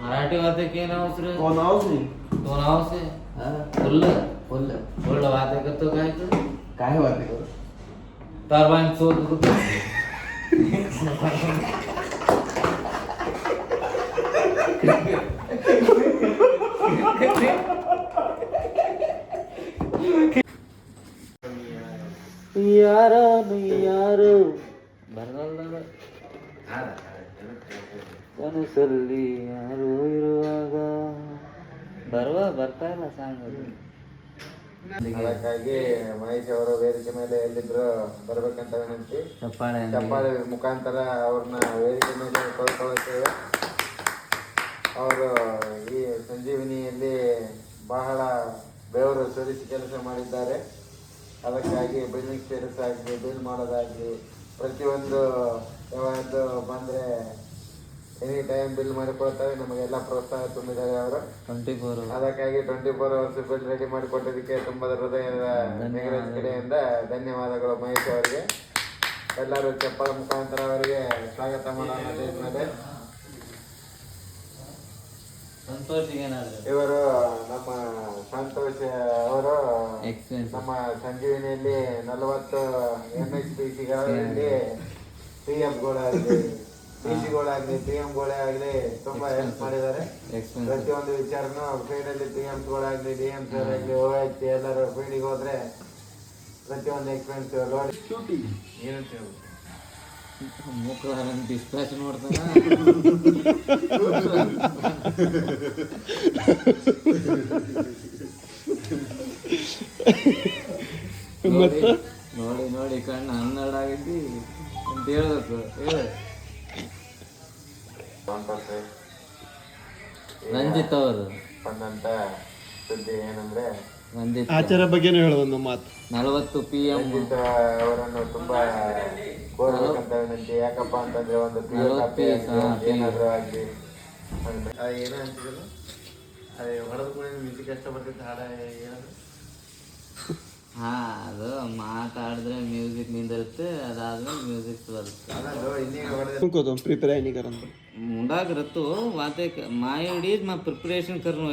मराठी वाद्य के नाव से कोण आवसे तो नाव से फुल्ल फुल्ल वाद्य करतो काय तू काय वाटते करू तारबान शोध होतो यारो यारो ಬರಲ್ಲ ಕನಸಲ್ಲಿ ಯಾರು ಇರುವಾಗ ಬರ್ತಾ ಇಲ್ಲ ಸಾಂಗ್ ಅದಕ್ಕಾಗಿ ಮಹೇಶ್ ಅವರು ವೇದಿಕೆ ಮೇಲೆ ಎಲ್ಲಿದ್ರು ಬರ್ಬೇಕಂತ ವಿನಂತಿ. ಚಪ್ಪಾಳೆ ಮುಖಾಂತರ ಅವ್ರನ್ನ ವೇದಿಕೆ ಮೇಲೆ ಕಳ್ಕೊಳ್ಳುತ್ತೇವೆ. ಅವರು ಈ ಸಂಜೀವಿನಿಯಲ್ಲಿ ಬಹಳ ಬೆವರು ಸುರಿಸಿ ಕೆಲಸ ಮಾಡಿದ್ದಾರೆ. ಅದಕ್ಕಾಗಿ ಬಿಲ್ಡಿಂಗ್ ಸ್ಟೇಟಸ್ ಆಗಲಿ ಬಿಲ್ ಮಾಡೋದಾಗಲಿ ಪ್ರತಿಯೊಂದು ಯಾವುದು ಬಂದರೆ ಎನಿ ಟೈಮ್ ಬಿಲ್ ಮಾಡಿಕೊಡ್ತಾರೆ. ನಮಗೆಲ್ಲ ಪ್ರೋತ್ಸಾಹ ತುಂಬಿದ್ದಾರೆ ಅವರು. ಅದಕ್ಕಾಗಿ 24 ಅವರ್ಸ್ ಬಿಲ್ ರೆಡಿ ಮಾಡಿಕೊಟ್ಟಿದ್ದಕ್ಕೆ ತುಂಬ ಹೃದಯದ ಮೇಘರಾಜ್ ಕಡೆಯಿಂದ ಧನ್ಯವಾದಗಳು ಮಹೇಶ್ ಅವರಿಗೆ. ಎಲ್ಲರೂ ಚಪ್ಪಳ ಮುಖಾಂತರ ಅವರಿಗೆ ಸ್ವಾಗತ ಮಾಡೋಣ. ಮೇಲೆ ಇವರು ನಮ್ಮ ಸಂತೋಷ್ ಅವರು ನಮ್ಮ ಸಂಜೀವಿನಿಯಲ್ಲಿ 40 MHPCಗಳಲ್ಲಿ PFಗಳಾಗಲಿ PCಗಳಾಗಲಿ PMಗಳಾಗಲಿ ತುಂಬಾ ಹೆಲ್ಪ್ ಮಾಡಿದ್ದಾರೆ. ಪ್ರತಿಯೊಂದು ವಿಚಾರನೂ ಫೀಲ್ಡಲ್ಲಿ PMಗಳಾಗಲಿ DMs ಆಗಲಿ OH ಎಲ್ಲರೂ ಫೀಲ್ಡಿಗೆ ಹೋದ್ರೆ ಪ್ರತಿಯೊಂದು ಎಕ್ಸ್ಪೆನ್ಸ್ ಲೋಡ್ ಏನಂತ ಡಿಸ್ಪ್ಯಾಚ್ ನೋಡ್ತಾನ ನೋಡಿ ನೋಡಿ ಕಣ್ಣು 12 ಆಗೈತಿ ಅಂತ ಹೇಳ್ಬೇಕು. ರಂಜಿತ್ ಅವರು ಬಂದಂತ ಸುದ್ದಿ ಏನಂದ್ರೆ ರಂಜಿತ್ ಆಚಾರ ಬಗ್ಗೆನೂ ಹೇಳೋ ಒಂದು ಮಾತು 40 PM ರಂಜಿತ್ ಅವರನ್ನು ತುಂಬಾ ಕೋರ್ಬೇಕಂತ ವಿನಂತಿ. ಯಾಕಪ್ಪ ಅಂತಂದ್ರೆ ಒಂದು ಏನಾದ್ರು ಆಗಲಿ ಏನೋ ಅಂತಿದ್ರು ಅದೇ ಹೊಡೆದ ಕೂಡ ಮ್ಯೂಸಿಕ್ ಕಷ್ಟ ಬರ್ತಿತ್ತು ಹಾಡ ಏನಾದ್ರು ಅದು ಮಾತಾಡಿದ್ರೆ ಮ್ಯೂಸಿಕ್ ನಿಂದಿರುತ್ತೆ, ಅದಾದ್ಮೇಲೆ ಮ್ಯೂಸಿಕ್ ಬರುತ್ತೆ. ಅದನ್ನು ಇನ್ನೀಗ प्रिपेयर आहे नहीं करत मुंडा करतो वाते माय डीज मा प्रिपरेशन करनो